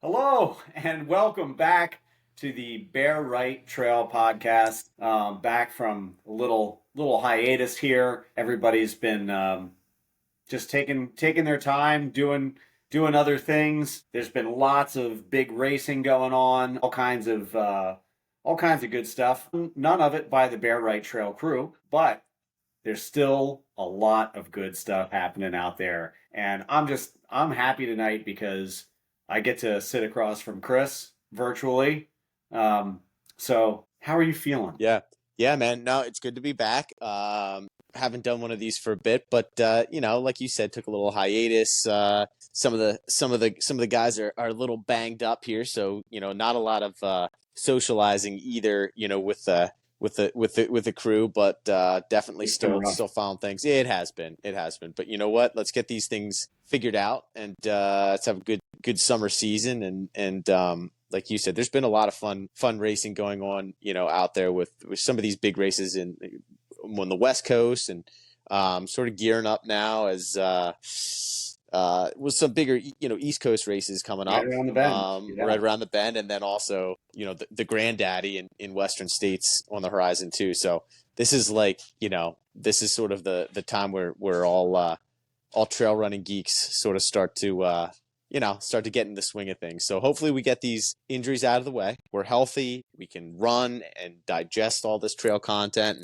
Hello and welcome back to the Bear Right Trail podcast. Back from a little hiatus here. Everybody's been just taking their time doing other things. There's been lots of big racing going on, all kinds of good stuff. None of it by the Bear Right Trail crew, but there's still a lot of good stuff happening out there. And I'm happy tonight because I get to sit across from Chris virtually. Um, so how are you feeling? Yeah. Yeah, man. No, it's good to be back. Haven't done one of these for a bit, but like you said, took a little hiatus. Some of the guys are a little banged up here, so not a lot of socializing either, with the crew, but definitely It's been rough. still following things. Yeah, it has been. But you know what? Let's get these things figured out, and let's have a good summer season. And like you said, there's been a lot of fun racing going on, out there with some of these big races on the West Coast, and sort of gearing up now as with some bigger, East Coast races coming Right up, around the bend. Yeah. right around the bend, and then also, the granddaddy in Western states on the horizon too. So this is like, this is sort of the time where all trail running geeks sort of start to get in the swing of things. So hopefully we get these injuries out of the way. We're healthy. We can run and digest all this trail content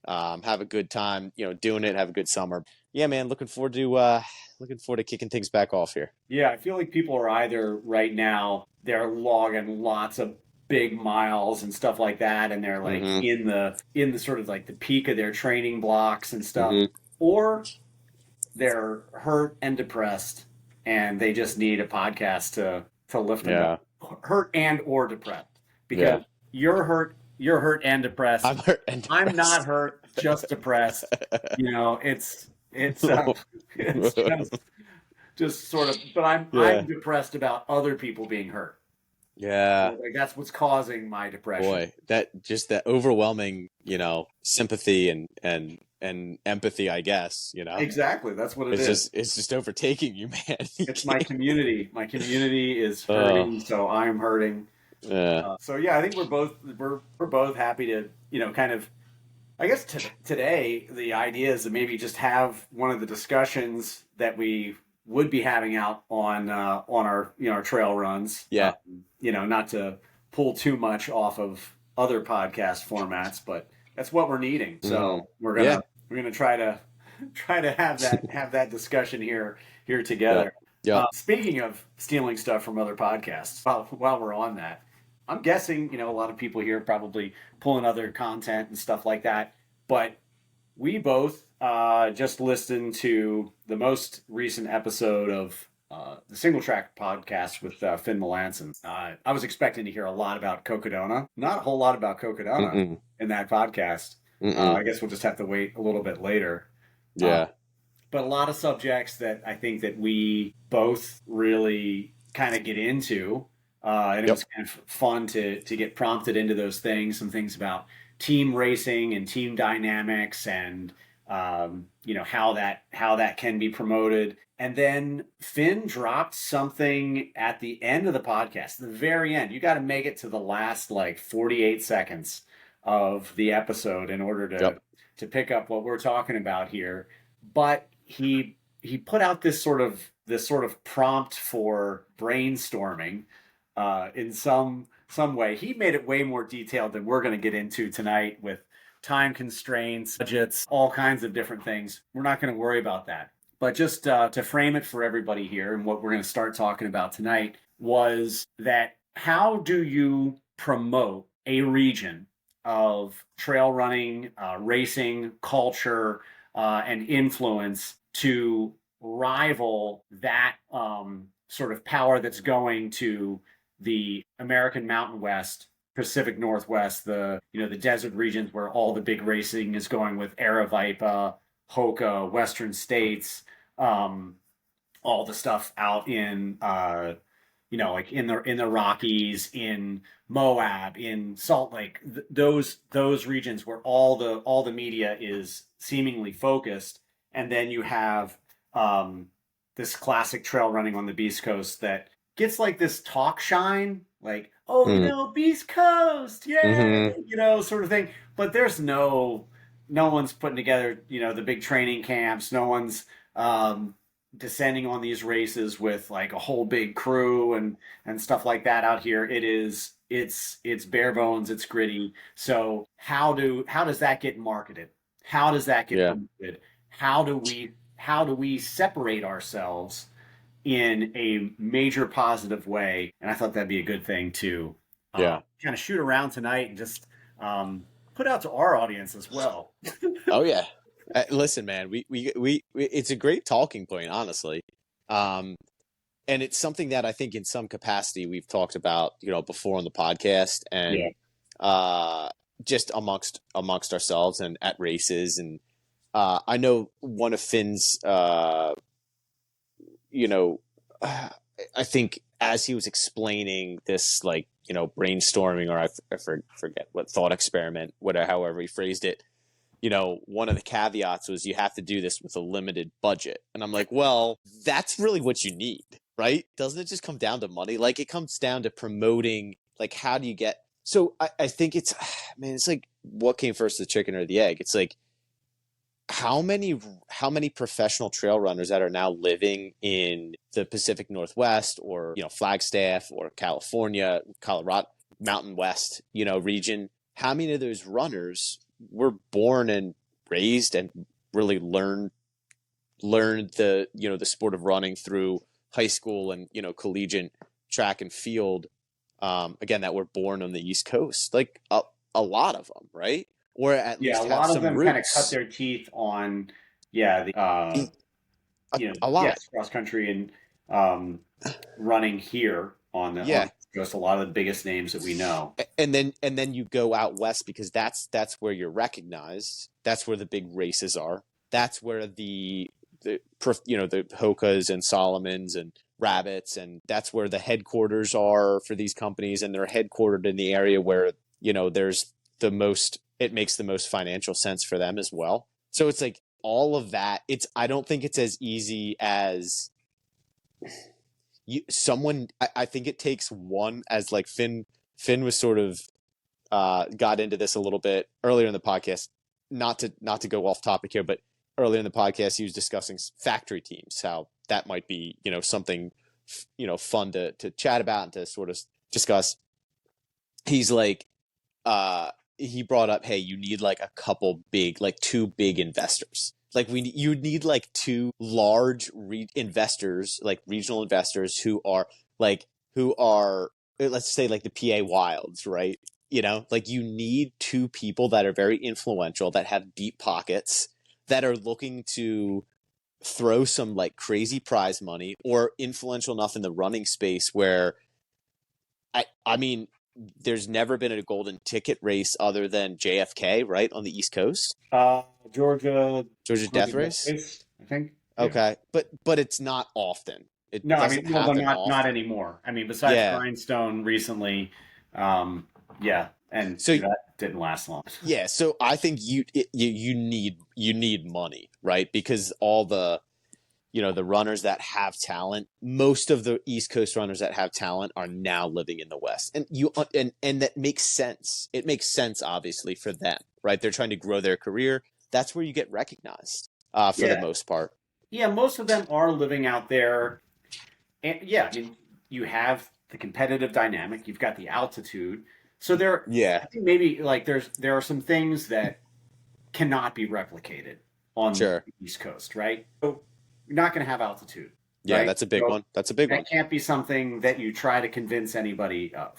and have a good time, doing it. Have a good summer. Yeah, man. Looking forward to kicking things back off here. Yeah, I feel like people are either right now they're logging lots of big miles and stuff like that, and they're like Mm-hmm. in the sort of like the peak of their training blocks and stuff, Mm-hmm. or they're hurt and depressed and they just need a podcast to lift them Yeah. up. Hurt and or depressed. Because Yeah. you're hurt and depressed. I'm hurt and I'm not depressed. hurt, just depressed. It's it's just sort of, but I'm Yeah. depressed about other people being hurt. Yeah. Like that's what's causing my depression. Boy, that overwhelming, sympathy and empathy, I guess, Exactly, that's what it It's is. just overtaking you, man. You It's my can't- community. My community is Oh, hurting, so I'm hurting. yeah. So yeah, I think we're both happy to kind of. I guess today the idea is to maybe just have one of the discussions that we would be having out on our our trail runs. Yeah. Not to pull too much off of other podcast formats, but that's what we're needing. Hmm. So we're Yeah. gonna we're gonna try to have that discussion here Yeah. together. Yeah. Speaking of stealing stuff from other podcasts, while we're on that, I'm guessing a lot of people here probably pulling other content and stuff like that. But we both just listened to the most recent episode of the Single Track podcast with Finn Melanson. I was expecting to hear a lot about Cocodona, not a whole lot about Cocodona Mm-mm. in that podcast. Mm-mm. I guess we'll just have to wait a little bit later. Uh, Yeah. but a lot of subjects that I think that we both really kind of get into, and it Yep. was kind of fun to get prompted into those things. Some things about team racing and team dynamics, and how that can be promoted. And then Finn dropped something at the end of the podcast, the very end. You got to make it to the last like 48 seconds of the episode in order to Yep. to pick up what we're talking about here. But he put out this sort of prompt for brainstorming in some way. He made it way more detailed than we're going to get into tonight with time constraints, budgets, all kinds of different things. We're not going to worry about that. But just to frame it for everybody here, and what we're going to start talking about tonight was that how do you promote a region of trail running, racing, culture, and influence to rival that sort of power that's going to the American Mountain West, Pacific Northwest, the desert regions where all the big racing is going with Aravaipa, Hoka, Western States, um, all the stuff out in like in the Rockies, in Moab, in Salt Lake, those regions where all the media is seemingly focused, and then you have this classic trail running on the Beast Coast that gets like this talk shine, like, oh, Mm. Beast Coast, Hmm. yay, sort of thing. But there's no one's putting together, the big training camps. No one's um, descending on these races with like a whole big crew and stuff like that out here. It's bare bones, it's gritty. So how does that get marketed? How does that get Yeah. promoted? How do we separate ourselves in a major positive way? And I thought that'd be a good thing to Yeah. kind of shoot around tonight and just put out to our audience as well. Oh yeah. Listen, man, we it's a great talking point, honestly. Um, and it's something that I think in some capacity we've talked about, before on the podcast and Yeah. uh just amongst ourselves and at races. And I know one of Finn's you know I think as he was explaining this, like, brainstorming, or I forget what thought experiment, whatever, however he phrased it, one of the caveats was you have to do this with a limited budget. And I'm like, well, that's really what you need, right? Doesn't it just come down to money? Like, it comes down to promoting, like, how do you get. So I think it's, man, it's like, what came first, the chicken or the egg? It's like, how many professional trail runners that are now living in the Pacific Northwest, or Flagstaff, or California, Colorado, Mountain West, region? How many of those runners were born and raised and really learned the sport of running through high school and collegiate track and field, again, that were born on the East Coast? Like, a lot of them, right? Or at Yeah, least a have lot of some them kind of cut roots. their teeth on, yeah, A lot. yes, cross country and running here on Yeah. the East Coast. A lot of the biggest names that we know. And then you go out west, because that's where you're recognized. That's where the big races are. That's where the Hokas and Solomons and Rabbits, and that's where the headquarters are for these companies, and they're headquartered in the area where there's the most, it makes the most financial sense for them as well. So it's like all of that. I don't think it's as easy as someone. I think it takes one, as like Finn was sort of got into this a little bit earlier in the podcast. Not to go off topic here, but earlier in the podcast, he was discussing factory teams, how that might be something fun to chat about and to sort of discuss. He's like, he brought up, hey, you need like a couple big, like two big investors. Like, you need like two large investors, like regional investors who are, let's say, like the PA Wilds, right? Like, you need two people that are very influential, that have deep pockets, that are looking to throw some like crazy prize money, or influential enough in the running space where I mean, there's never been a golden ticket race other than JFK, right, on the East Coast. Georgia Georgia Death Race. I think. Yeah. Okay, but it's not often. It No, I doesn't mean, well, happen not often. anymore. I mean, besides Yeah. Grindstone recently, yeah, and So that didn't last long. yeah, so I think you need money, right? Because all the runners that have talent, most of the East Coast runners that have talent are now living in the West, and that makes sense. It makes sense, obviously, for them, right? They're trying to grow their career. That's where you get recognized, for the Yeah, most part. yeah, most of them are living out there, and yeah, I mean, you have the competitive dynamic, you've got the altitude, so I Yeah, think maybe like there are some things that cannot be replicated on sure. the East Coast, right? So you're not going to have altitude, Yeah, right? that's a big So one. That's a big one. that can't be something that you try to convince anybody of.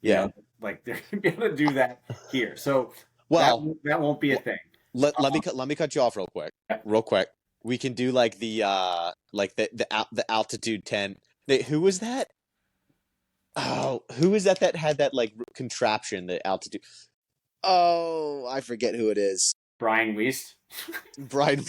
You Yeah. know, like they're going to be able to do that here. So that Well, that won't be a thing. let me cut you off real quick. Real quick. We can do like the altitude 10. Who was that? Oh, who was that had that like contraption, the altitude? Oh, I forget who it is. Brian Wiest. Brian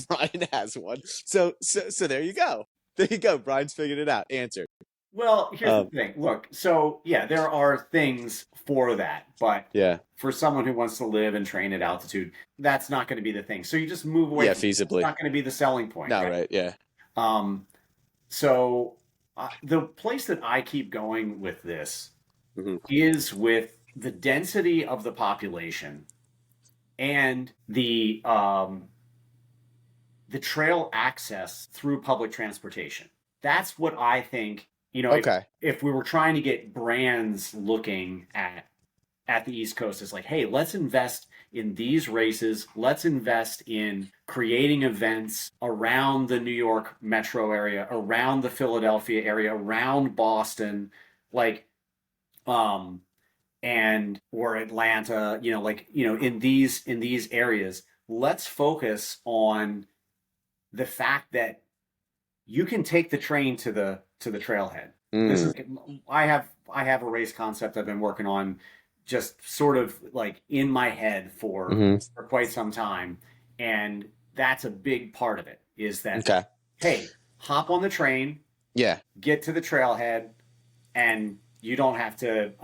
Brian has one. So there you go. There you go. Brian's figured it out. Answer. Well, here's the Um, thing. Look, so yeah, there are things for that, but yeah. for someone who wants to live and train at altitude, that's not going to be the thing. So you just move away Yeah, from it. It's feasibly. not going to be the selling point, No, right? right. Yeah. Um, so the place that I keep going with this Hmm. is with the density of the population and the trail access through public transportation. That's what I think, Okay. if we were trying to get brands looking at the East Coast, is like, hey, let's invest in these races. Let's invest in creating events around the New York metro area, around the Philadelphia area, around Boston, like um and or Atlanta, in these areas. Let's focus on the fact that you can take the train to the trailhead. This Mm. is I have a race concept I've been working on, just sort of like in my head Hmm. for quite some time, and that's a big part of it. Is that, Okay. hey, hop on the train, Yeah. get to the trailhead, and you don't have to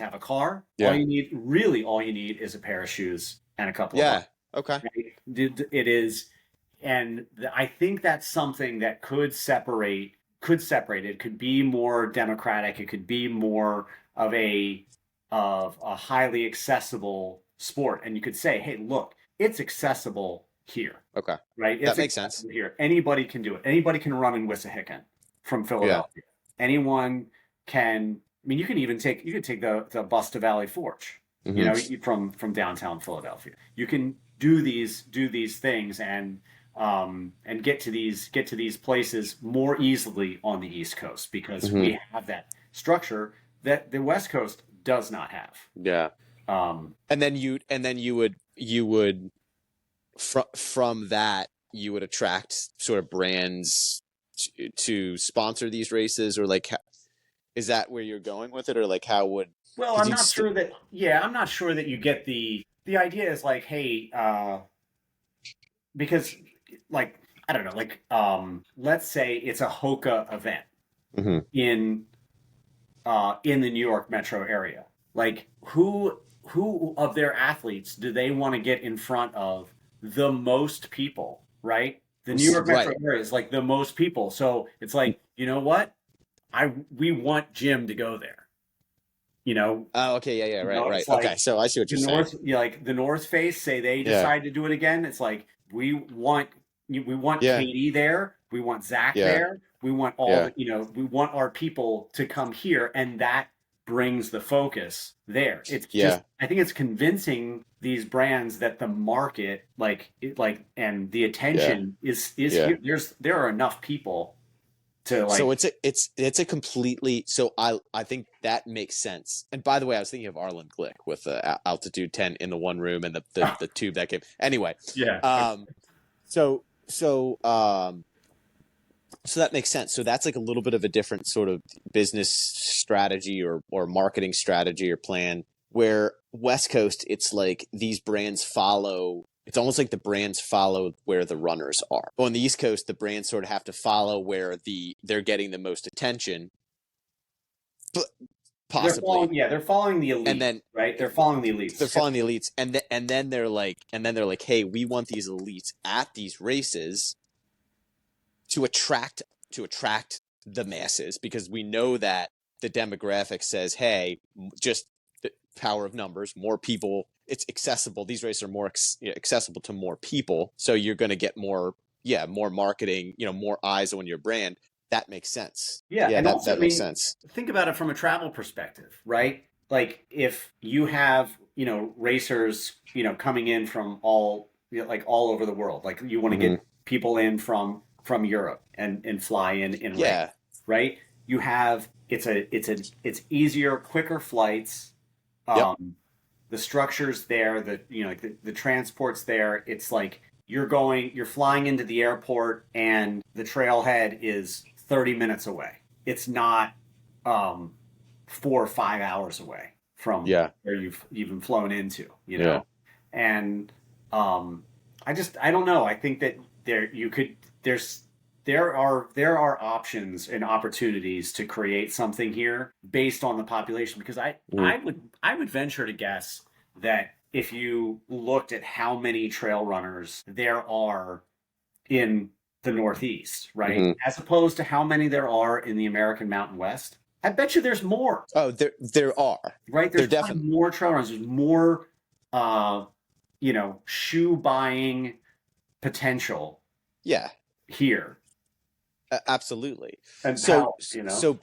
have a car. Yeah. All you need is a pair of shoes and a couple of bucks. Yeah. Okay. Right? It is, and I think that's something that could separate. It could be more democratic. It could be more of a highly accessible sport, and you could say, hey, look, it's accessible here, Okay. right? That It's makes sense. accessible here. Anybody can do it. Anybody can run in Wissahickon from Yeah. Philadelphia. Anyone can. I mean, you could take the bus to Valley Forge, Hmm. from downtown Philadelphia. You can do these things and get to these places more easily on the East Coast, because Hmm. we have that structure that the West Coast does not have. Yeah. And then you would from that you would attract sort of brands to sponsor these races, or like is that where you're going with it, or like how would Well, because I'm you not sure that. Yeah, I'm not sure that you get the idea is like, hey, because like I don't know, like let's say it's a Hoka event Mhm. in in the New York metro area. Like who of their athletes do they want to get in front of the most people, right? The New York metro Right. area is like the most people. So it's like, you know what? I we want Jim to go there. You know, Oh, okay. Yeah. Yeah. Right. Right. it's Okay. like So I see what you're saying. The North Face, say they Yeah. decide to do it again. It's like we want Yeah. Katie there, we want Zach Yeah. there, we want all Yeah. the we want our people to come here, and that brings the focus there. It's just, Yeah. I think it's convincing these brands that the market, and the Yeah. attention is Yeah. here. There are enough people to So it's a completely so I think that makes sense. And by the way, I was thinking of Arlen Glick with the altitude 10 in the one room and the tube that came. Anyway, yeah. so so that makes sense. So that's like a little bit of a different sort of business strategy or marketing strategy or plan. Where West Coast, it's like these brands follow. It's almost like the brands follow where the runners are. On the East Coast, the brands sort of have to follow where they're getting the most attention, but possibly. They're following the And elite, then right? They're following the they're elites. following the elites, and then they're like, hey, we want these elites at these races to attract the masses, because we know that the demographic says, hey, just the power of numbers, more people, it's accessible. These races are more accessible to more people, so you're going to get more marketing, more eyes on your brand. That makes sense. Yeah, Yeah, and also, I that makes mean, sense. think about it from a travel perspective, right? Like if you have, racers, coming in from all over the world, like you want to Hmm. get people in from Europe and fly in race, Yeah. right? You have it's easier, quicker flights. Yep. The structure's there, the transport's there. It's like you're flying into the airport and the trailhead is 30 minutes away. It's not 4 or 5 hours away from Yeah. where you've even flown into, Yeah. and I don't know. I think that there are options and opportunities to create something here based on the population, because Mm. I would venture to guess that if you looked at how many trail runners there are in the Northeast, right? Hmm. As opposed to how many there are in the American Mountain West. I bet you there's more, Oh, there are. right? There's There probably definitely. more trail runners. There's more, uh, shoe buying potential Yeah, here. absolutely. And So how,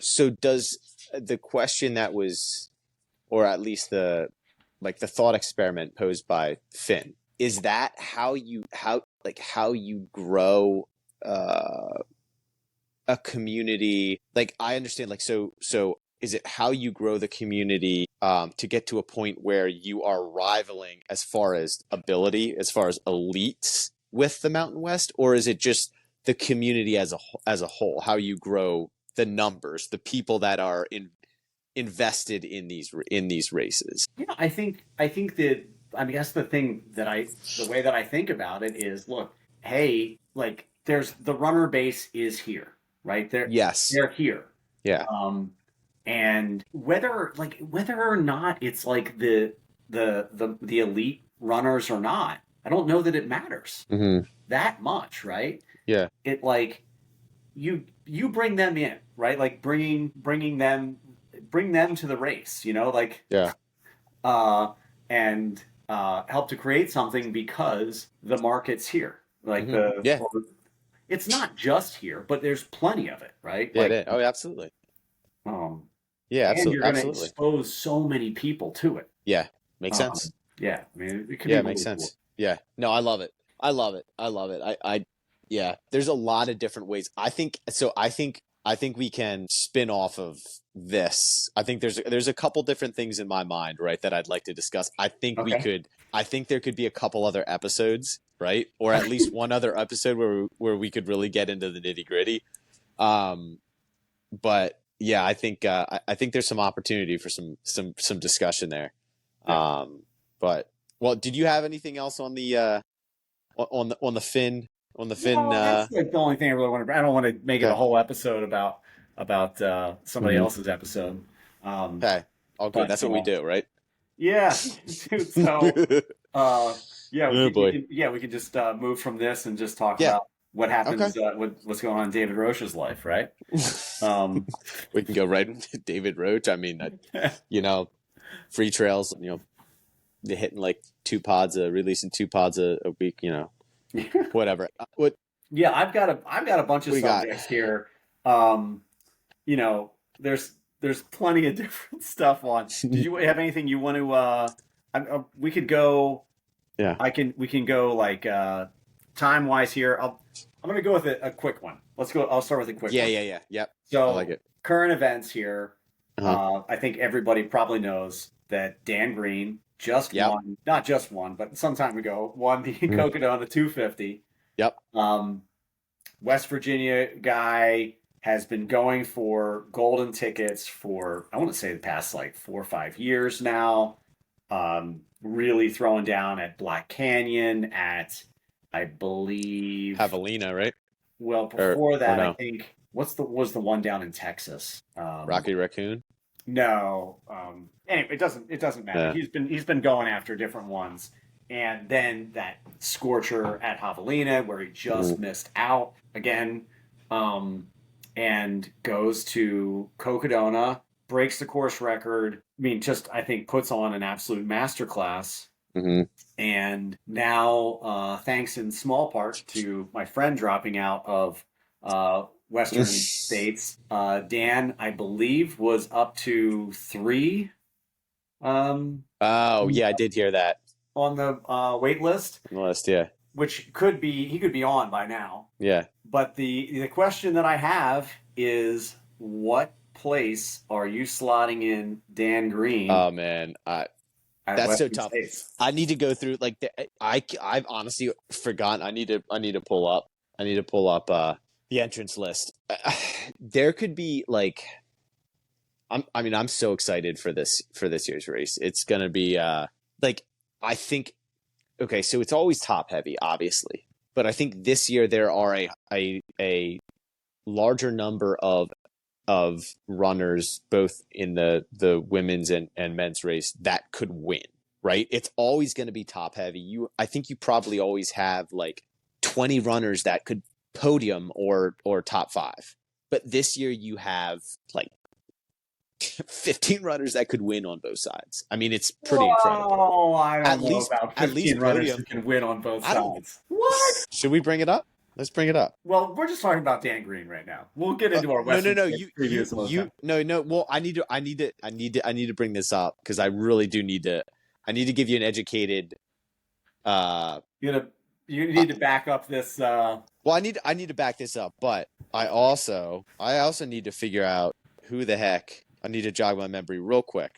so does the question that was, or at least the like the thought experiment posed by Finn, is that how you grow uh a community? Like I understand, like so is it how you grow the community to get to a point where you are rivaling as far as ability, as far as elites with the Mountain West, or is it just the community as a whole, how you grow the numbers, the people that are invested in these races? yeah, I think that I mean that's the thing that the way that I think about it is, look, hey, like there's the runner base is here, right? Yes. They're here. Yeah. Um, and whether or not it's like the elite runners or not, I don't know that it matters Hmm. that much, right? Yeah. It like you bring them in, right? Like bring them to the race, like Yeah. uh and help to create something because the market's here. Like Hmm. Yeah. it's not just here, but there's plenty of it, right? Yeah, it Like is. Oh, absolutely. um Yeah, and you're going to absolutely. expose so many people to it. Yeah, makes sense. Um, yeah, I mean, it could Yeah, be it makes really cool. sense. Yeah. No, I love it. I love it. I love it. Yeah, there's a lot of different ways. I think so. I think we can spin off of this. I think there's a couple different things in my mind, right, that I'd like to discuss. Okay. I think there could be a couple other episodes, right? Or at least one other episode where we could really get into the nitty-gritty. Um, but yeah, I think there's some opportunity for some discussion there. Yeah. But well, did you have anything else on the on the Finn on the Finn? No, that's like the only thing I really want to. I don't want to make it a Okay. whole episode about somebody Hmm. else's episode. Um, Okay. All good. but That's what we do, right? yeah, dude. So uh, yeah, Oh boy. we can just move from this and just talk Yeah. about what Okay. happens, what's going on in David Roche's life, right? Um, We can go right into David Roach. I mean, you know, free trails. They're hitting like releasing 2 pods a week. Whatever. What yeah, I've got a bunch of we got? subjects here. Um, there's plenty of different stuff on. Did you have anything you want to? We could go. Yeah. We can go like time wise here. I'm gonna go with a quick one. Let's go. I'll start with a quick Yeah. one. Yeah. Yeah. Yep. I like So it. current events here. Uh-huh. I think everybody probably knows that Dan Green just Yep. won, not just won, but some time ago won the Mhm. Cocodona 250. Yep. West Virginia guy has been going for golden tickets for, I want to say, the past like 4 or 5 years now. Really throwing down at Black Canyon, at, I believe, Javelina, right? well, Or before that, I no? think, was the one down in Texas? Rocky Raccoon. No. Anyway, it doesn't matter. Yeah. He's been going after different ones, and then that scorcher at Javelina where he just missed out again, and goes to Cocodona, breaks the course record. I mean, just I think puts on an absolute masterclass. Mm-hmm. And now, thanks in small part to my friend dropping out of Western states, Dan, I believe, was up to 3 Oh yeah, I did hear that on the wait list, on the list. Yeah. which he could be on by now. Yeah. But the question that I have is, what place are you slotting in Dan Green Oh man, at that's so Western tough. States? I need to go through like I've honestly forgotten. I need to pull up. I need to pull up the entrance list. There could be like I'm so excited for this year's race. It's gonna be like I think okay, so it's always top heavy, obviously, but I think this year there are a larger number of runners both in the women's and men's race that could win, right? It's always going to be top heavy. I think you probably always have like 20 runners that could podium or top five. But this year you have like 15 runners that could win on both sides. I mean, it's pretty incredible. Oh, I don't At know least about at 15 least runners podium. who can win on both I don't. sides. What? Should we bring it up? Let's bring it up. Well, we're just talking about Dan Green right now. We'll get into our Western No. States preview some other time. No. Well, I need to bring this up because I really do need to. I need to give you an educated. You need to back up this. Well, I need to back this up, but I also need to figure out who the heck. I need to jog my memory real quick,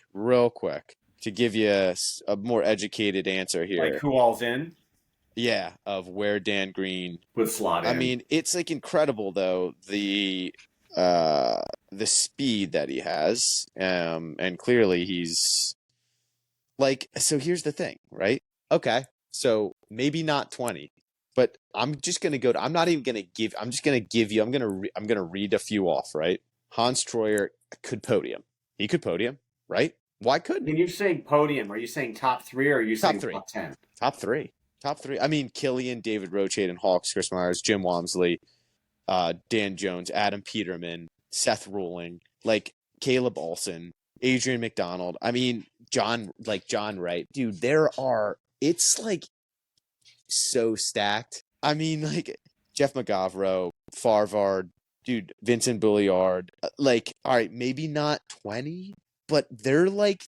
to give you a more educated answer here. Like who all's in? Yeah, of where Dan Green would slot in. I mean, it's like incredible though the speed that he has, and clearly he's like. So here's the thing, right? Okay, so maybe not 20, but I'm just gonna go to. I'm not even gonna give. I'm just gonna give you. I'm gonna read a few off, right? Hans Troyer could podium. He could podium, right? Why couldn't? When you're saying podium, are you saying top 3 or are you saying top 10? Top three. I mean, Killian, David Roche, and Hawks, Chris Myers, Jim Walmsley, Dan Jones, Adam Peterman, Seth Ruling, like Caleb Olson, Adrian McDonald. I mean, John Wright. Dude, it's like so stacked. I mean, like Jeff McGavro, Farvard, dude, Vincent Bulliard. Like, all right, maybe not 20, but they're like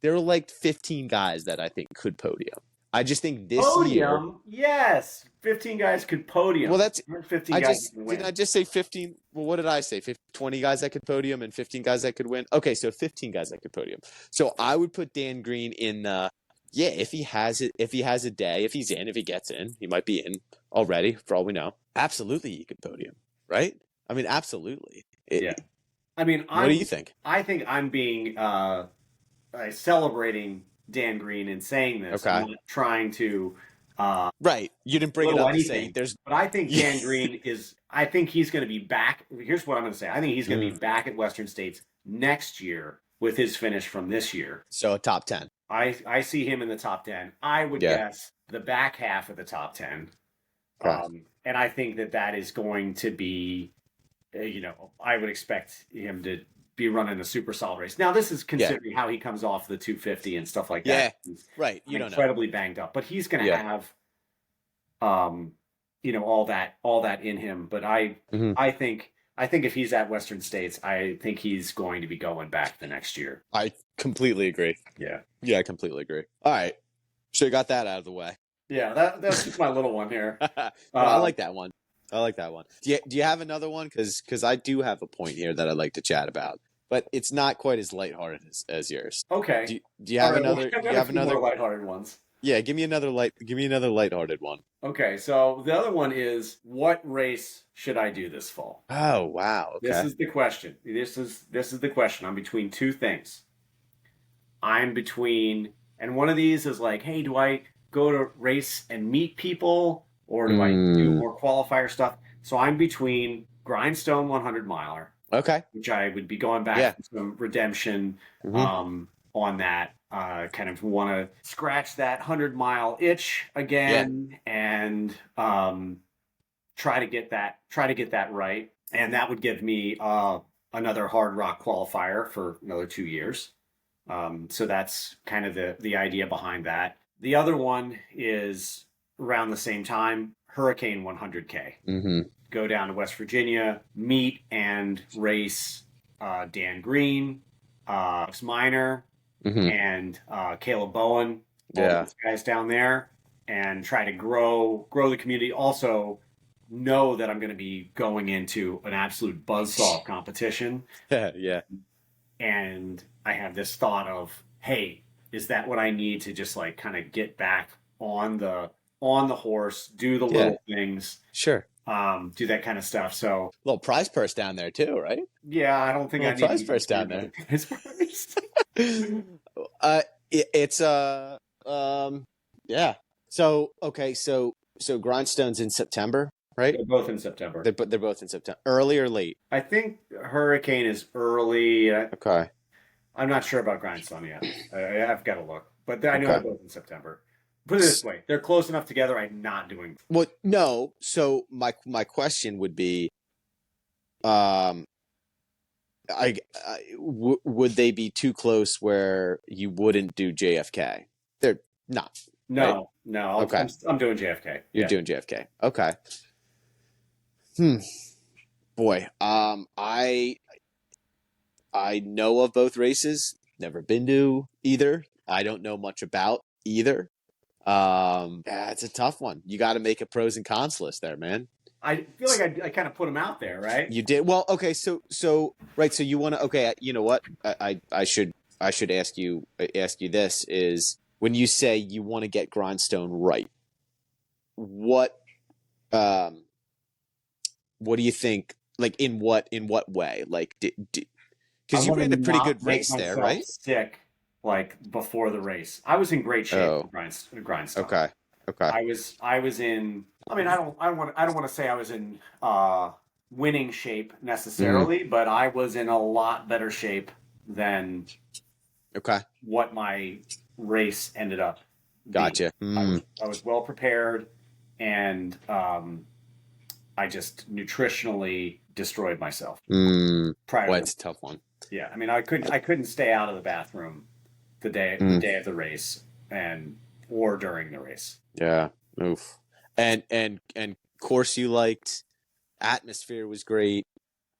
15 guys that I think could podium. I just think this podium, yes, 15 guys could podium. Well, that's 15 guys. Did I just say 15? Well, what did I say? 20 guys that could podium and 15 guys that could win. Okay, so 15 guys that could podium. So I would put Dan Green in. If he has it, if he has a day, if he's in, if he gets in, he might be in already for all we know. Absolutely, he could podium, right? I mean, absolutely. Yeah. I mean, what do you think? I think I'm being celebrating Dan Green in saying this. Okay. I'm not trying to. Right. You didn't bring it up to say there's. But I think Dan Green is. I think he's going to be back. Here's what I'm going to say. I think he's going to be back at Western States next year with his finish from this year. So a top 10. I see him in the top 10. I would guess the back half of the top 10. And I think that is going to be, I would expect him to be running a super solid race. Now, this is considering how he comes off the 250 and stuff like that. Yeah, right. You don't know. Incredibly banged up, but he's going to have, all that in him. But I think if he's at Western States, I think he's going to be going back the next year. I completely agree. Yeah, I completely agree. All right, so you got that out of the way. Yeah, that's just my little one here. I like that one. Do you have another one? Because I do have a point here that I'd like to chat about, but it's not quite as lighthearted as yours. Okay. Do you have another? Do you have another lighthearted ones? Yeah, give me another lighthearted one. Okay, so the other one is, what race should I do this fall? Oh wow! Okay. This is the question. This is the question. I'm between two things. And one of these is like, hey, do I go to race and meet people, or do I do more qualifier stuff? So I'm between Grindstone 100 miler, okay, which I would be going back for some redemption on that. Kind of want to scratch that 100-mile itch again and try to get that right. And that would give me another Hard Rock qualifier for another 2 years. So that's kind of the idea behind that. The other one is around the same time, Hurricane 100K. Go down to West Virginia, meet and race Dan Green, Alex Minor, and Caleb Bowen, all those guys down there, and try to grow the community. Also know that I'm going to be going into an absolute buzzsaw competition. Yeah. And I have this thought of, hey, is that what I need to just like kind of get back on the horse, do the little things, sure, do that kind of stuff. So little prize purse down there too, right? Yeah, I don't think I need prize purse down there. Prize purse. It's yeah. So okay, so Grindstone's in September, right? They're both in September. They're both in September. Early or late? I think Hurricane is early. Okay. I'm not sure about Grindstone yet. I've got to look, but I know they're both in September. Put it this way: they're close enough together. I'm not doing. Well, no. So my question would be, um, would they be too close where you wouldn't do JFK? They're not. No, right? no. Okay. I'm doing JFK. You're doing JFK. Okay. Boy, I know of both races. Never been to either. I don't know much about either. Yeah, it's a tough one. You got to make a pros and cons list there, man. I feel like I kind of put them out there, right? You did well. Okay, so right. So you want to? Okay, you know what? I should ask you this is when you say you want to get Grindstone right. What do you think? Like in what way? Like because you ran a pretty good race there, right? Sick, like before the race. I was in great shape. Oh. Grindstone. Okay. I was in. I mean, I don't want to say I was in winning shape necessarily, but I was in a lot better shape than what my race ended up being. Gotcha. I was well prepared, and I just nutritionally destroyed myself. Well, it's a tough one. Yeah, I mean, I couldn't stay out of the bathroom the day of the race or during the race. Yeah. Oof. And course you liked. Atmosphere was great.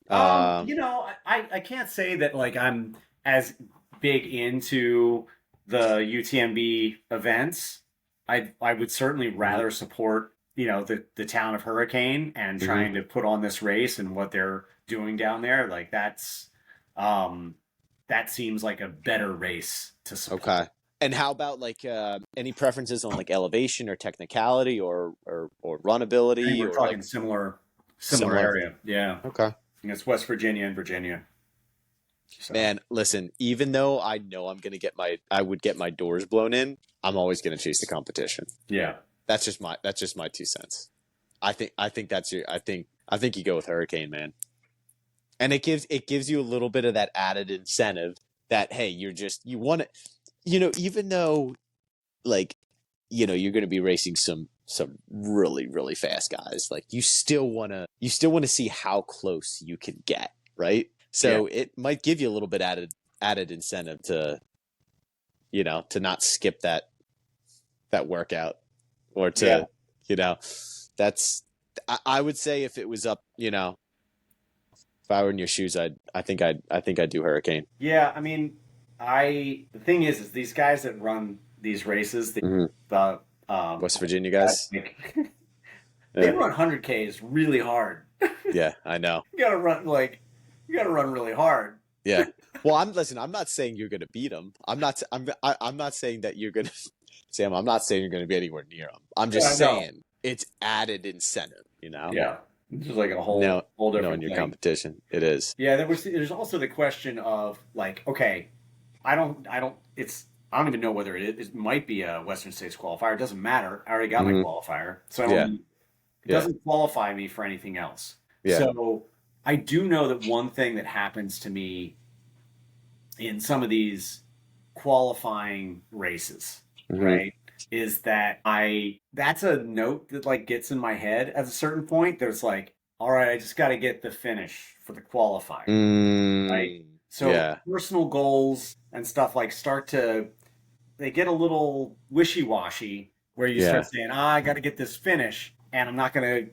I can't say that like I'm as big into the UTMB events. I would certainly rather support the town of Hurricane and trying to put on this race and what they're doing down there. Like that seems like a better race to support. Okay. And how about like any preferences on like elevation or technicality or runability? I think we're or talking like... similar area. Yeah. Okay. It's West Virginia and Virginia. So. Man, listen, even though I know I would get my doors blown in, I'm always going to chase the competition. Yeah. That's just my 2 cents. I think you go with Hurricane, man. And it gives you a little bit of that added incentive that, hey, you want to, even though like, you're going to be racing some really, really fast guys, like you still want to see how close you can get. Right. So It might give you a little bit added incentive to not skip that workout or to, that's, I would say if it was up, if I were in your shoes, I think I'd do Hurricane. Yeah. I mean, the thing is these guys that run these races, the West Virginia guys, they run 100Ks really hard. Yeah, I know. You gotta run really hard. Yeah. Well, I'm not saying you're gonna beat them. I'm not saying that you're gonna, Sam. I'm not saying you're gonna be anywhere near them. I'm just saying it's added incentive. Yeah. It's just like a whole different knowing your competition. It is. Yeah. There's also the question of like, okay, I don't even know whether it might be a Western States qualifier. It doesn't matter. I already got my qualifier. So it doesn't qualify me for anything else. Yeah. So I do know that one thing that happens to me in some of these qualifying races, right, is that that's a note that like gets in my head at a certain point. There's like, all right, I just got to get the finish for the qualifier, right? So personal goals and stuff like they get a little wishy-washy where you start saying, I got to get this finish and I'm not going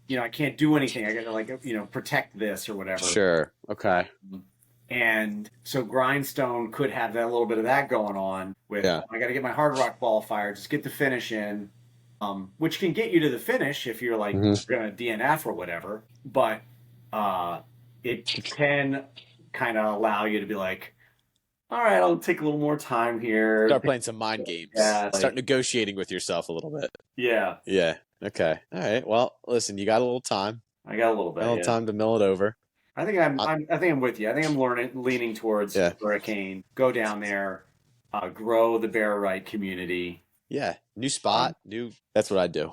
to, I can't do anything. I got to like, protect this or whatever. Sure. Okay. And so Grindstone could have that little bit of that going on with, I got to get my Hard Rock qualifier, just get the finish in, which can get you to the finish if you're like going to DNF or whatever. But it can kind of allow you to be like, all right, I'll take a little more time here. Start playing some mind games. Yeah, start negotiating with yourself a little bit. Yeah. Yeah. Okay. All right. Well, listen, you got a little time. I got a little bit. A little time to mill it over. I think I'm with you. I think I'm leaning towards Hurricane. Go down there, grow the Bear Right community. Yeah. New spot. That's what I do.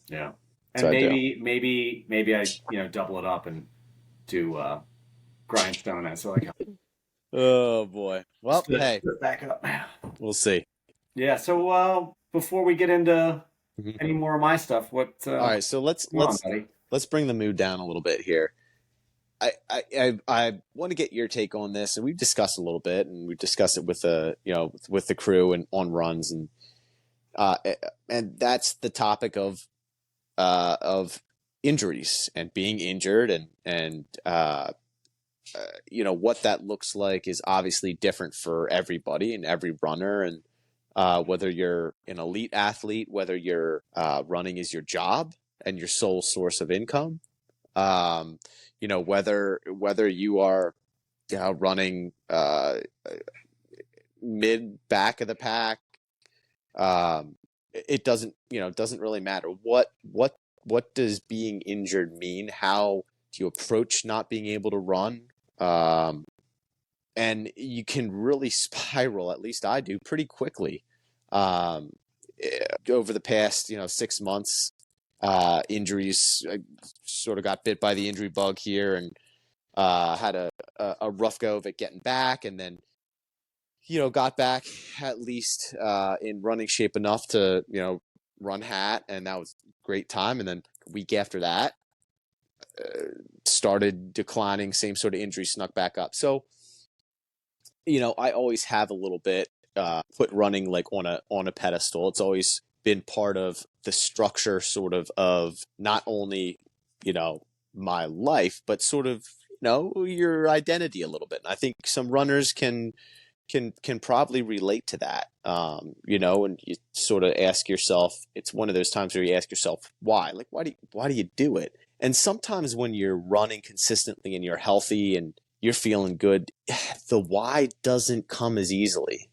Yeah. And maybe I double it up and do Grindstone as like. Oh boy. Well, hey. Back up. We'll see. Yeah. So before we get into Mhm. any more of my stuff, All right, so let's come on, let's buddy? let's bring the mood down a little bit here. I want to get your take on this, and we've discussed a little bit, and we've discussed it with the with the crew and on runs, uh, and that's the topic of injuries and being injured, and what that looks like is obviously different for everybody and every runner, and whether you're an elite athlete, whether you're running is your job and your sole source of income, whether you are running mid back of the pack, it doesn't really matter. What does being injured mean? How do you approach not being able to run? Um, and you can really spiral, at least I do, pretty quickly. Um, Over the past 6 months, injuries. I sort of got bit by the injury bug here, and had a rough go of it getting back, and then got back at least in running shape enough to run hat, and that was a great time. And then a week after that, started declining. Same sort of injury snuck back up. So I always have a little bit put running like on a pedestal. It's always been part of the structure, sort of not only my life, but sort of your identity a little bit. And I think some runners can probably relate to that. And you sort of ask yourself, it's one of those times where you ask yourself, why? Like, why do you do it? And sometimes when you're running consistently and you're healthy and you're feeling good, the why doesn't come as easily.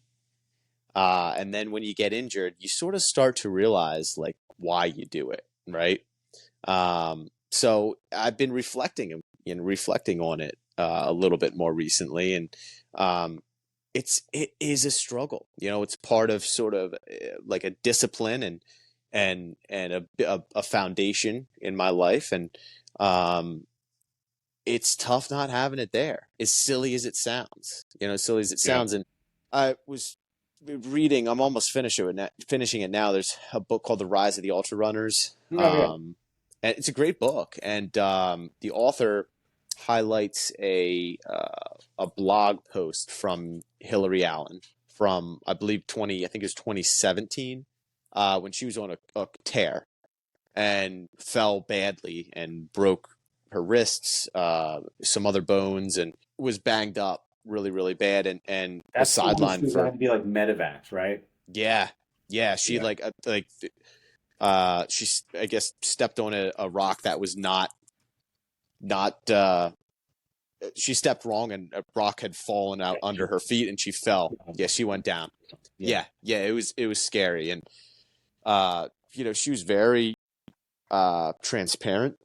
And then when you get injured, you sort of start to realize like why you do it, right? So I've been reflecting on it a little bit more recently, and it is a struggle. It's part of sort of like a discipline and a foundation in my life, and it's tough not having it there. As silly as it sounds, Yeah. and I was reading. I'm almost finishing it now. There's a book called The Rise of the Ultra Runners, Oh, yeah. and it's a great book. And the author highlights a blog post from Hillary Allen from, I believe, I think it was 2017, when she was on a tear and fell badly and broke her wrists, some other bones, and was banged up really, really bad, and was That's the one sidelined that had for. to be like medevacs, right? Yeah, she Yeah. she, I guess, stepped on a rock that was not she stepped wrong, and a rock had fallen out under her feet, and she fell. Yeah, she went down. Yeah. Yeah, it was scary. And she was very transparent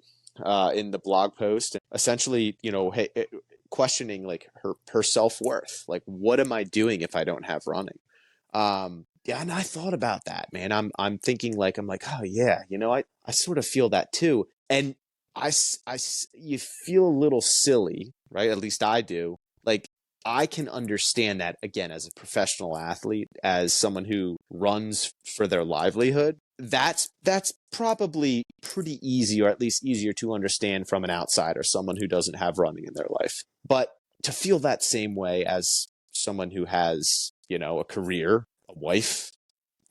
in the blog post, and essentially, hey, questioning like her self-worth. Like, what am I doing if I don't have running? Yeah, and I thought about that, man. I'm thinking like, oh yeah, I sort of feel that too. And you feel a little silly, right? At least I do. Like, I can understand that, again, as a professional athlete, as someone who runs for their livelihood. That's probably pretty easy, or at least easier to understand from an outsider, someone who doesn't have running in their life. But to feel that same way as someone who has, a career, a wife,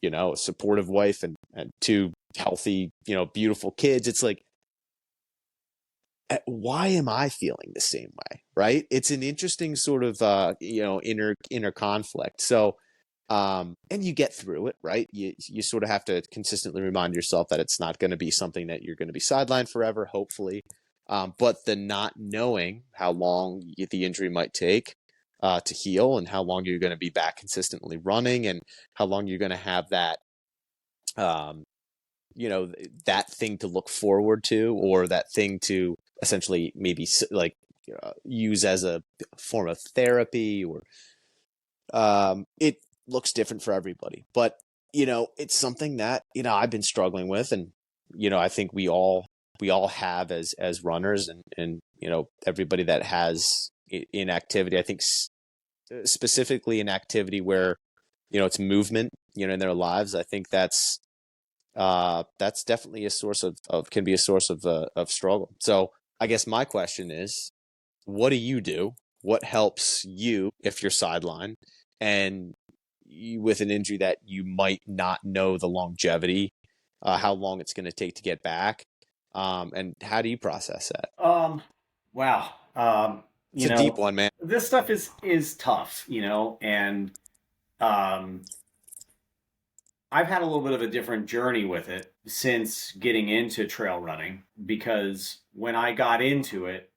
a supportive wife, and two healthy, beautiful kids, it's like, why am I feeling the same way? Right? It's an interesting sort of inner conflict. So, and you get through it, right? You sort of have to consistently remind yourself that it's not going to be something that you're going to be sidelined forever, hopefully. But the not knowing how long the injury might take to heal, and how long you're going to be back consistently running, and how long you're going to have that um, that thing to look forward to, or that thing to essentially maybe like use as a form of therapy, or it looks different for everybody. But it's something that I've been struggling with, and I think we all have as runners, and everybody that has in activity. I think specifically in activity where it's movement, in their lives. I think that's definitely a source of can be a source of struggle. So I guess my question is, what do you do? What helps you if you're sidelined and with an injury that you might not know the longevity, how long it's going to take to get back, and how do you process that? Wow. It's a deep one, man. This stuff is tough, and um, I've had a little bit of a different journey with it since getting into trail running because when I got into it,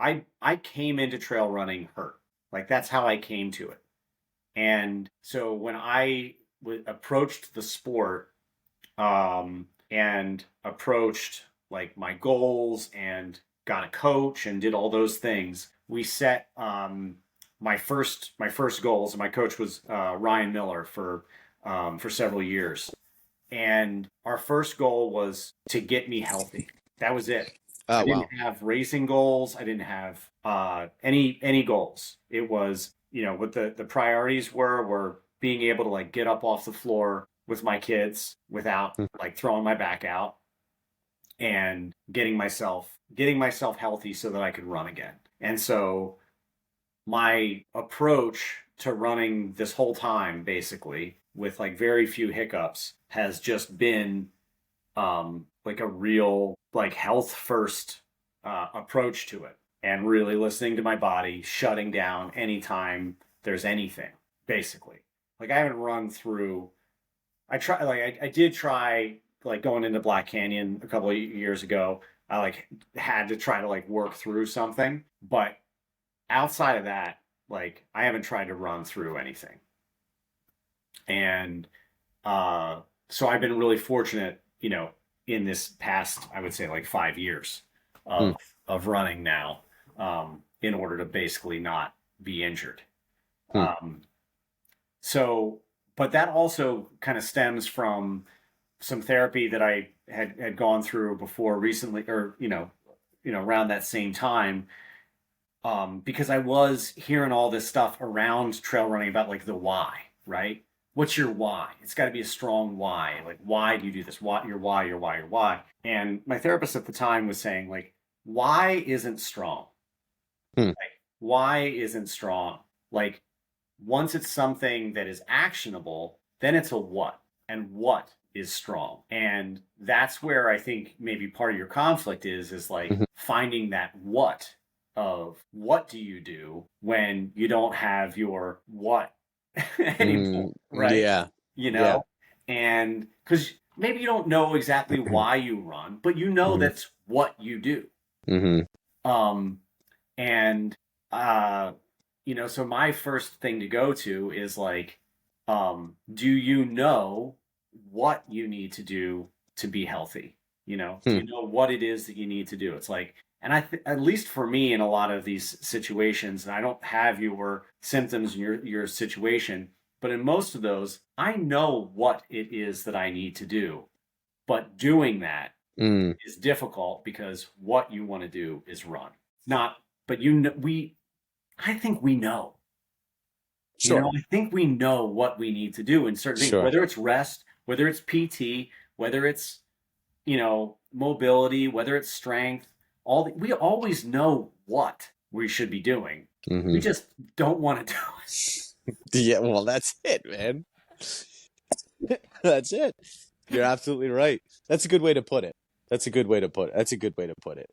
I came into trail running hurt. Like that's how I came to it. And so when I approached the sport, and approached like my goals and got a coach and did all those things, we set my first goals. And my coach was Ryan Miller for several years. And our first goal was to get me healthy. That was it. I Oh, didn't wow. have racing goals. I didn't have any goals. It was, what the priorities were being able to like get up off the floor with my kids without like throwing my back out and getting myself healthy so that I could run again. And so my approach to running this whole time basically with like very few hiccups has just been like a real like health first approach to it and really listening to my body, shutting down anytime there's anything, basically. Like I haven't run through. I did try like going into Black Canyon a couple of years ago. I like had to try to like work through something, but outside of that, like I haven't tried to run through anything. And uh, so I've been really fortunate, in this past, I would say like 5 years Hmm. of running now, in order to basically not be injured. Hmm. Um, so, but that also kind of stems from some therapy that I had gone through before recently, or around that same time, because I was hearing all this stuff around trail running about like the why, right? What's your why? It's got to be a strong why. Like, why do you do this? What your why, your why, your why? And my therapist at the time was saying, like, why isn't strong? Hmm. Why isn't strong? Like, once it's something that is actionable, then it's a what. And what is strong? And that's where I think maybe part of your conflict is like Mhm. finding that what of what do you do when you don't have your what anymore, Mm, right? yeah. You Yeah. know? And because maybe you don't know exactly why you run, but you know Hmm. that's what you do. Hmm. Um, and uh, so my first thing to go to is like, do you know what you need to do to be healthy? Do Hmm. you know what it is that you need to do? It's like, and at least for me in a lot of these situations, and I don't have your symptoms in your situation, but in most of those, I know what it is that I need to do. But doing that Mm. is difficult because what you want to do is run. Not, but I think we know. Sure. I think we know what we need to do in certain things, Sure. whether it's rest, whether it's PT, whether it's, mobility, whether it's strength, we always know what we should be doing. We Hmm. just don't want to do Yeah. Well, that's it, man. That's it. You're absolutely right. That's a good way to put it. That's a good way to put it. That's a good way to put it.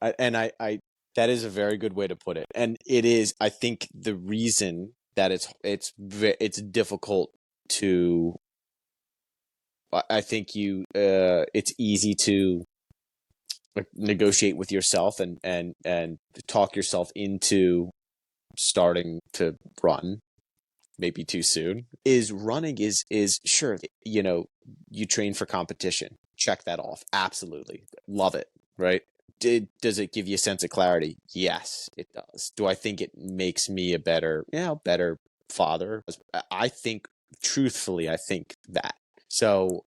That is a very good way to put it. And it is, I think, the reason that it's difficult to. I think it's easy to like, negotiate with yourself and talk yourself into starting to run maybe too soon. Is running is sure, you train for competition, check that off, absolutely love it, right? Does it give you a sense of clarity? Yes, it does. Do I think it makes me a better father? I think, truthfully, I think that. So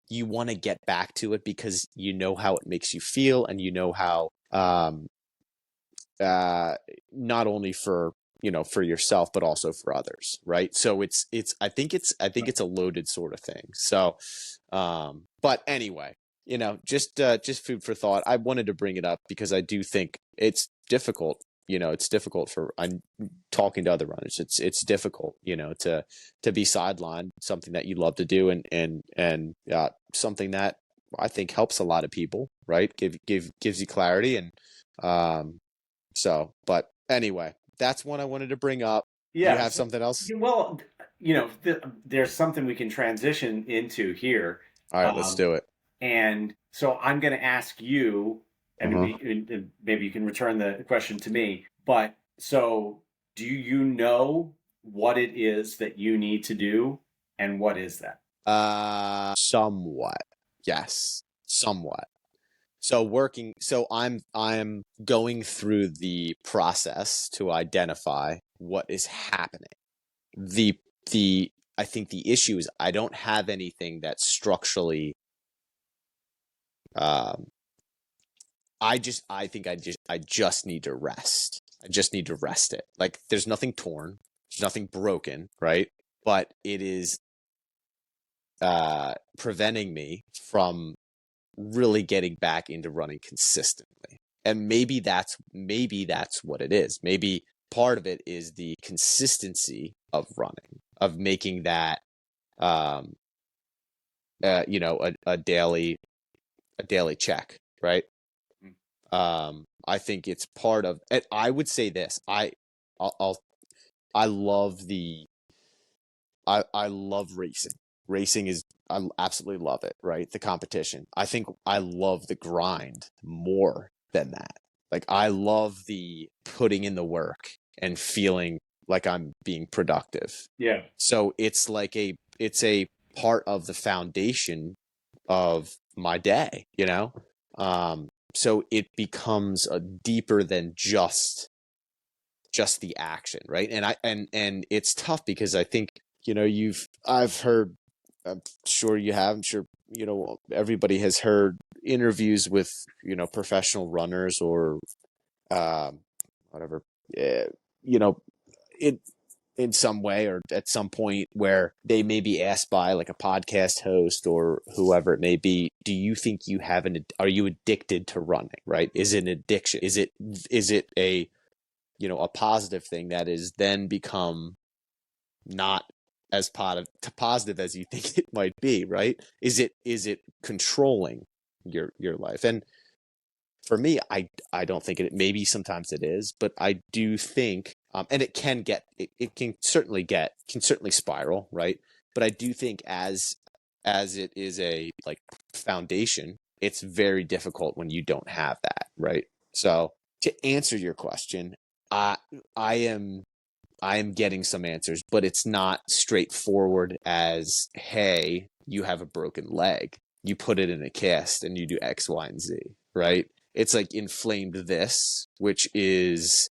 you want to get back to it because you know how it makes you feel, and you know how, uh, not only for for yourself, but also for others, right? So I think it's a loaded sort of thing. So, but anyway, just food for thought. I wanted to bring it up because I do think it's difficult. It's difficult for I'm talking to other runners. It's difficult, to be sidelined, something that you love to do, and something that I think helps a lot of people, right? Gives you clarity, and but anyway, that's one I wanted to bring up. Do you Yeah. have something else? Well, there's something we can transition into here. All right, let's Um, do it. and so I'm going to ask you, and Uh-huh. maybe you can return the question to me. But so, do you know what it is that you need to do, and what is that? Somewhat. Yes, somewhat. So I'm going through the process to identify what is happening. The the I think the issue is I don't have anything that's structurally um I think I just need to rest. I just need to rest it. Like there's nothing torn, there's nothing broken, right? But it is preventing me from really getting back into running consistently. And maybe that's what it is. Maybe part of it is the consistency of running, of making that um a daily check, right? I think it's part of and I would say this. I'll I love I love racing. Racing is I absolutely love it, right? The competition. I think I love the grind more than that. Like I love the putting in the work and feeling like I'm being productive. Yeah. So it's a part of the foundation of my day, you know? So it becomes a deeper than just the action, right? And it's tough because I think, I've heard, I'm sure you have, I'm sure, everybody has heard interviews with, professional runners or um whatever, uh, you know, it in some way or at some point where they may be asked by like a podcast host or whoever it may be, do you think are you addicted to running, right? Is it an addiction? Is it a positive thing that is then become not as positive as you think it might be, right? Is it controlling your life? And for me, I don't think maybe sometimes it is, but I do think, and it can certainly spiral, right? But I do think as it is a like foundation, it's very difficult when you don't have that, right? So to answer your question, I I am I am getting some answers, but it's not straightforward as, hey, you have a broken leg. You put it in a cast and you do X, Y, and Z, right? It's like inflamed this, which is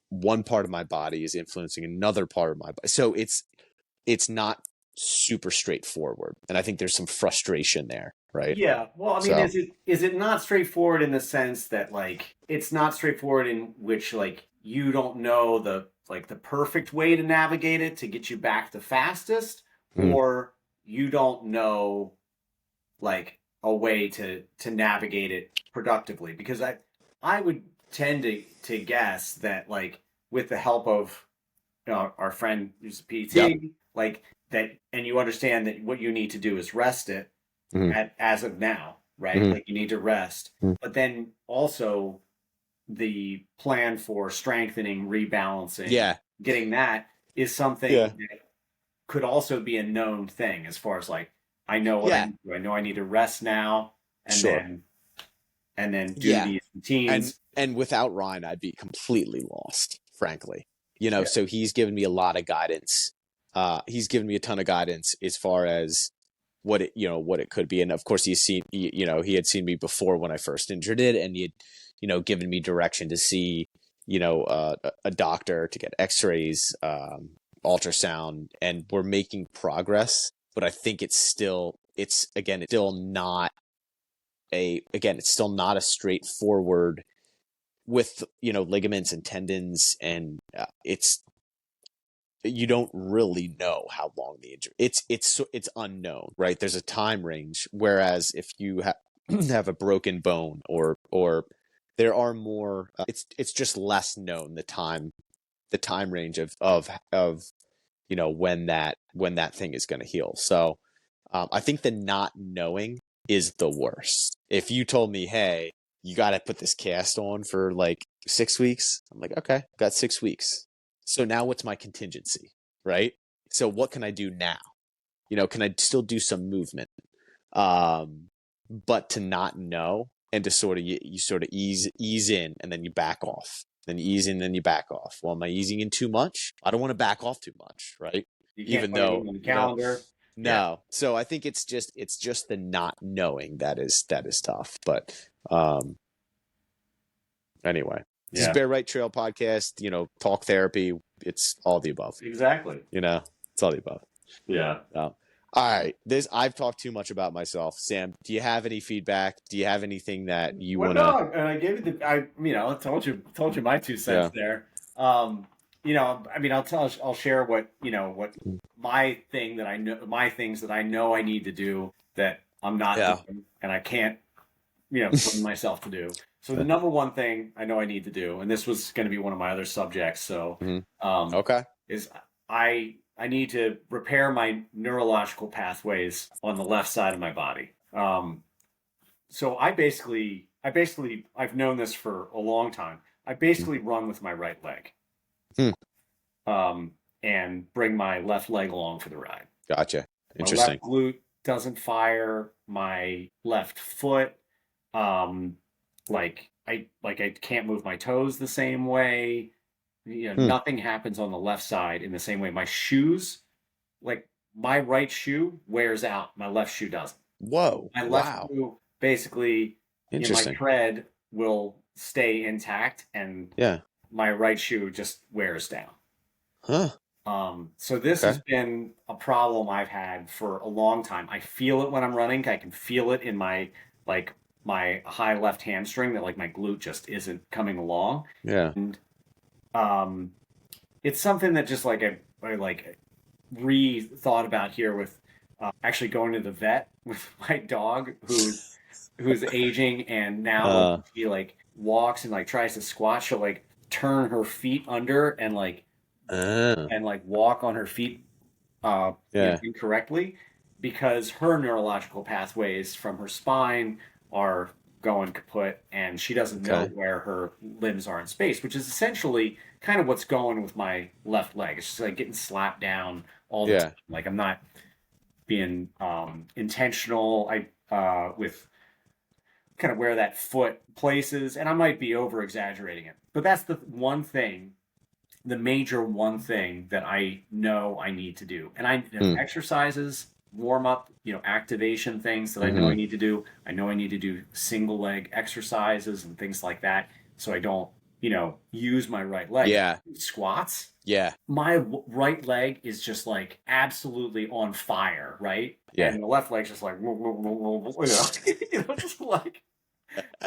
one part of my body is influencing another part of my body. So it's not super straightforward. And I think there's some frustration there, right? Yeah. Well, I mean, So is it not straightforward in the sense that like it's not straightforward in which like you don't know the perfect way to navigate it to get you back the fastest, mm, or you don't know like a way to navigate it productively? Because I would tend to guess that like with the help of our friend who's a yep. PT, like that, and you understand that what you need to do is rest it Mm, as of now, right? mm, Like you need to rest, mm. but then also the plan for strengthening, rebalancing, Yeah. getting that is Yeah. something that could also be a known thing as far as like I know what I Yeah. need to do. I know I need to rest now and Sure. then do Yeah. these and routines. and without Ryan, I'd be completely lost, frankly. Yeah. So he's given me a lot of guidance. He's given me a ton of guidance as far as what it could be, and of course he had seen me before when I first injured it, and he had given me direction to see a doctor to get X-rays, ultrasound, and we're making progress. But I think it's still not a straightforward with, ligaments and tendons, and you don't really know how long the injury. It's unknown, right? There's a time range. Whereas if you have a broken bone, or there are more, it's just less known, the time range of when that thing is going to heal. So I think the not knowing is the worst. If you told me, hey, you got to put this cast on for like 6 weeks, I'm like, okay, got 6 weeks. So now what's my contingency, right? So what can I do now? Can I still do some movement? But to not know, and to sort of, you sort of ease in, and then you back off. Then you ease in, then you back off. Well, am I easing in too much? I don't want to back off too much, right? You can't Even put though, anything on the calendar. no. Yeah. So I think it's just the not knowing that is tough. But anyway, this is Yeah. Bear Right Trail podcast. Talk therapy. It's all the above. Exactly. It's all the above. Yeah. All right. I've talked too much about myself. Sam, do you have any feedback? Do you have anything that you want to? No, and I gave you I told you my 2 cents there. I'll share what my thing that I know, my things that I know I need to do that I'm not doing, and I can't, bring myself to do. So the number one thing I know I need to do, and this was going to be one of my other subjects. So, okay, is I need to repair my neurological pathways on the left side of my body. So I've known this for a long time. I basically run with my right leg, and bring my left leg along for the ride. Gotcha. Interesting. My left glute doesn't fire. My left foot, I can't move my toes the same way. Nothing happens on the left side in the same way. My shoes, like my right shoe wears out. My left shoe doesn't. Whoa. My left shoe basically, my tread will stay intact, and my right shoe just wears down. Huh. So this has been a problem I've had for a long time. I feel it when I'm running. I can feel it in my high left hamstring that my glute just isn't coming along. Yeah. And it's something that just I re-thought about here with actually going to the vet with my dog who's aging, and now she walks and tries to squat. She'll turn her feet under and walk on her feet incorrectly, because her neurological pathways from her spine are going kaput, and she doesn't know where her limbs are in space, which is essentially kind of what's going with my left leg. It's just getting slapped down all the time. I'm not being intentional. With kind of where that foot places, and I might be over exaggerating it, but that's the major one thing that I know I need to do. And exercises, warm up, activation things that I know I need to do. I know I need to do single leg exercises and things like that, so I don't, use my right leg. Yeah. Squats. Yeah. My right leg is just absolutely on fire, right? Yeah. And the left leg's just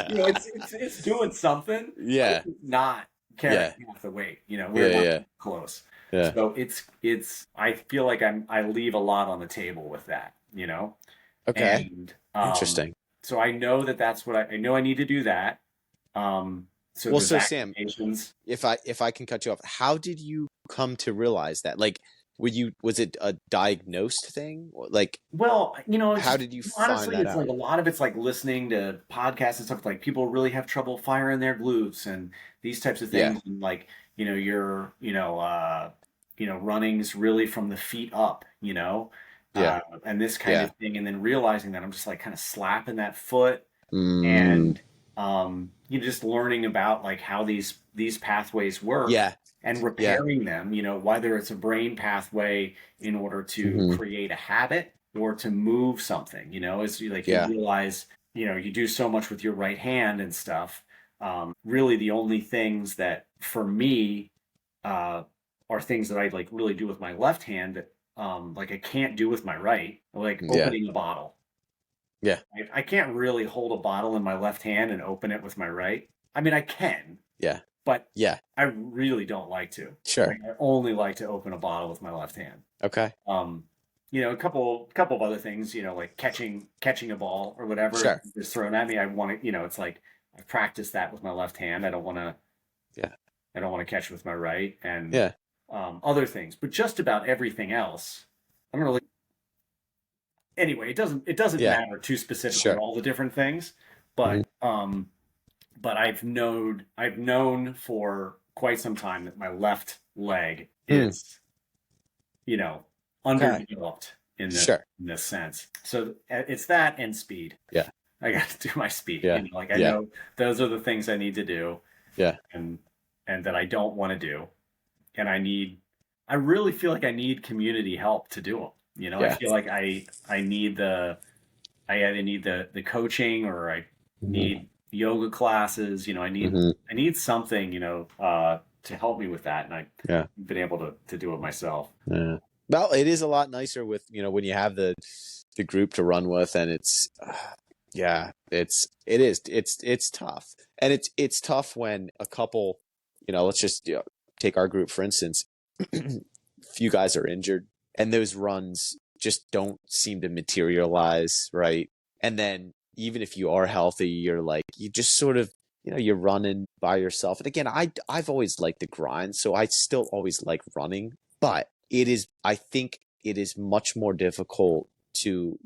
it's doing something. Yeah. It's not carrying half the weight. We're not close. Yeah. So it's. I feel like I leave a lot on the table with that. Okay. And, interesting. So I know that's what I know. I need to do that. So Sam, if I can cut you off, how did you come to realize that? Was it a diagnosed thing? Well, how did you honestly, find that it's out? a lot of it's listening to podcasts and stuff. People really have trouble firing their glutes and these types of things. Yeah. And your running's really from the feet up, and this kind of thing. And then realizing that I'm just kind of slapping that foot, and just learning about how these pathways work. Yeah. And repairing them, whether it's a brain pathway in order to create a habit or to move something, as you realize, you do so much with your right hand and stuff. Really the only things that for me are things that I really do with my left hand that I can't do with my right, opening a bottle. Yeah. I can't really hold a bottle in my left hand and open it with my right. I mean, I can, Yeah. but Yeah. I really don't like to. Sure. Like, I only like to open a bottle with my left hand. Okay. A couple of other things, like catching a ball or whatever Sure. is thrown at me. I want to, it's like I've practiced that with my left hand. Yeah. I don't want to catch with my right, and Yeah. other things. But just about everything else, I don't really. Anyway, it doesn't Yeah. matter too specifically Sure. all the different things, Mhm. but I've known for quite some time that my left leg Hmm. is, Okay. underdeveloped Sure. in this sense. So it's that and speed. Yeah. I got to do my speed. Yeah. Like I Yeah. know those are the things I need to do, Yeah. and that I don't want to do, and I really feel like I need community help to do them. I Yeah. feel like I need I either need the coaching, or I Mhm. need yoga classes. Mhm. I need something, to help me with that, and I've Yeah. been able to do it myself. Yeah. Well, it is a lot nicer with, when you have the group to run with, and yeah, it's tough. And it's tough when a couple, let's just take our group for instance. Few guys are injured and those runs just don't seem to materialize, right? And then even if you are healthy, you're like, you just sort of, you're running by yourself. And again, I've always liked the grind, so I still always like running, but I think it is much more difficult to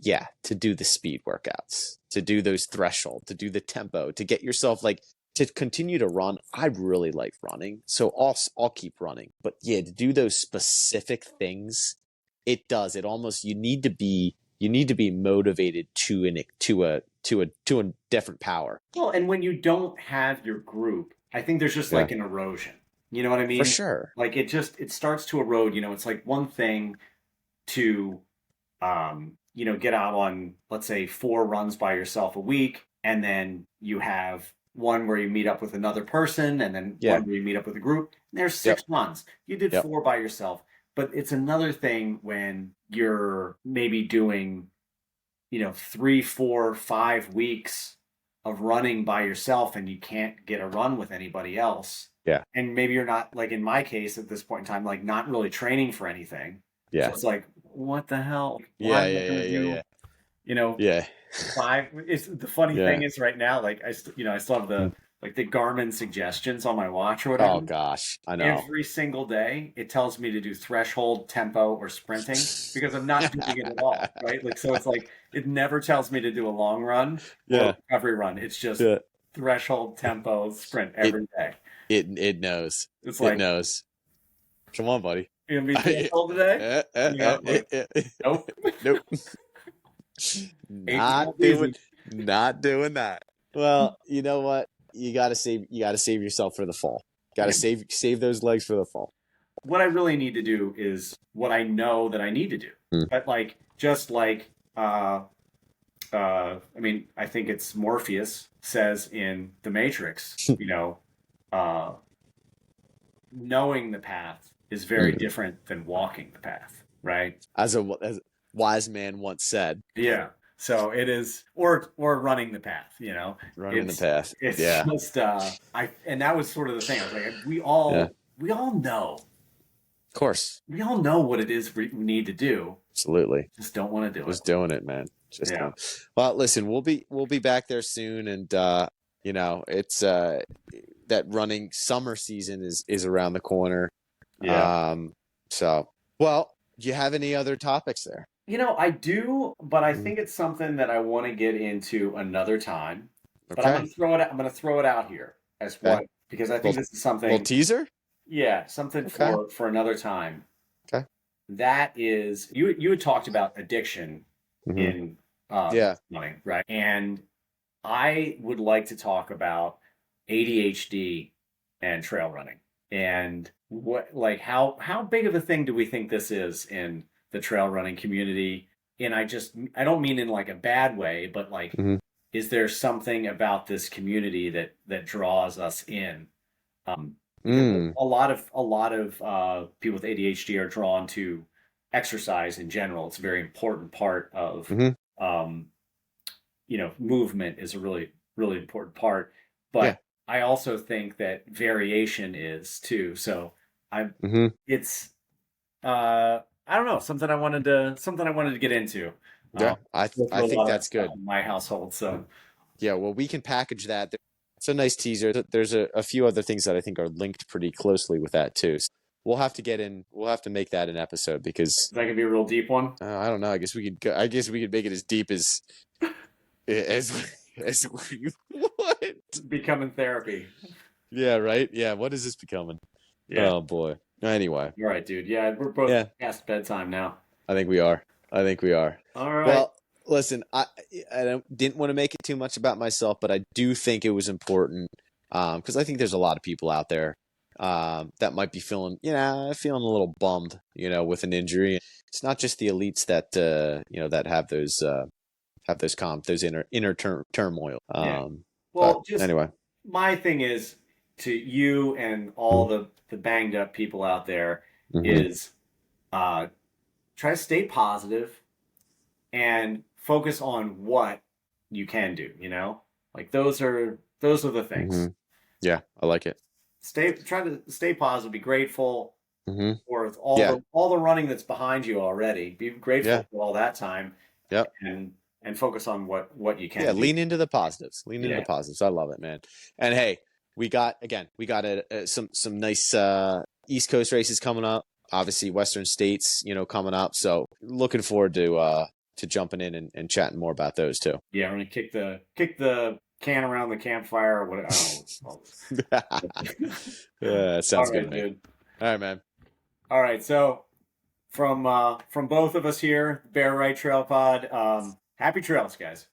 do the speed workouts, to do those threshold, to do the tempo, to get yourself like to continue to run. I really like running, so I'll keep running. But yeah, to do those specific things, it almost you need to be motivated to a different power. Well, and when you don't have your group, I think there's just Yeah, like an erosion. You know what I for mean? sure. Like it starts to erode. It's like one thing to get out on, let's say, 4 runs by yourself a week, and then you have one where you meet up with another person, and then Yeah. one where you meet up with a group. And there's Yep. 6 runs. You did Yep. 4 by yourself, but it's another thing when you're maybe doing, 3, 4, 5 weeks of running by yourself, and you can't get a run with anybody else. Yeah. And maybe you're not, like in my case at this point in time, like not really training for anything. So Yeah. it's like, what the hell? Why Yeah. am I Yeah. going to Yeah. do, Yeah. you know, Yeah. 5? It's the funny Yeah. thing is right now, like I still have Mm. the Garmin suggestions on my watch or Oh whatever. gosh, I know. Every single day, it tells me to do threshold, tempo, or sprinting because I'm not doing it at all, right? Like, so it's like it never tells me to do a long run or Yeah. a recovery run. It's just Yeah. threshold, tempo, sprint every day. It knows. It's It like, knows. Come on, buddy. you gonna be threshold today? Nope. Nope. Ain't gonna be easy. Not doing that. Well, you know what? You gotta save yourself for the fall. Gotta save those legs for the fall. What I really need to do is what I know that I need to do. But just like I think it's Morpheus says in The Matrix, knowing the path is very different than walking the path, right? As a wise man once said. Yeah. So it is, or running the path, Running the path. It's Yeah. just and that was sort of the thing. I was like, we all know. Of course. We all know what it is we need to do. Absolutely. Just don't want to do Just it. doing it, man. Just doing it. Well, listen, we'll be back there soon, and it's that running summer season is around the corner. Yeah. So, well, do you have any other topics there? I do, but I think it's something that I want to get into another time. Okay. But I'm going to throw it out here as one, because I think this is something. Little teaser? Yeah, something for another time. Okay. That is, you had talked about addiction in running, right? And I would like to talk about ADHD and trail running, and how big of a thing do we think this is in the trail running community? And I don't mean in like a bad way, but is there something about this community that draws us in? A lot of people with ADHD are drawn to exercise in general. It's a very important part of movement is a really, really important part. But I also think that variation is too. So I Hmm. it's I don't know, something I wanted to get into. Yeah, Go I through a think lot of that that's stuff good. in my household. So Yeah, well, we can package that. It's a nice teaser. There's a few other things that I think are linked pretty closely with that too. So we'll have to get in. We'll have to make that an episode because that could be a real deep one. I don't know. I guess we could. I guess we could make it as deep as as we what? Becoming therapy. Yeah, right. Yeah. What is this becoming? Yeah. Oh boy. Anyway, All right, dude. Yeah, we're both yeah. past bedtime now. I think we are. I think we are. All right. Well, listen, didn't want to make it too much about myself, but I do think it was important because I think there's a lot of people out there that might be feeling, feeling a little bummed, with an injury. It's not just the elites that that have those inner turmoil. Yeah. But Well, just anyway, my thing is to you and all the banged up people out there hmm is uh try to stay positive and focus on what you can do, you know? Like those are the hmm things. yeah, I like it. Try to stay positive, be grateful Hmm. for Yeah, all the running that's behind you already. Be yeah, grateful for all that time yep. and focus on what you Yeah, can do. lean into the positives. Lean into the Yeah. positives. I love it, man. And hey, we got some nice East Coast races coming up. Obviously, Western States, coming up. So looking forward to jumping in and chatting more about those too. Yeah, I'm gonna kick the can around the campfire or what I don't know. Yeah, that All sounds good to right, me. dude. All right, man. All right, so from both of us here, Bear Right Trail Pod, happy trails, guys.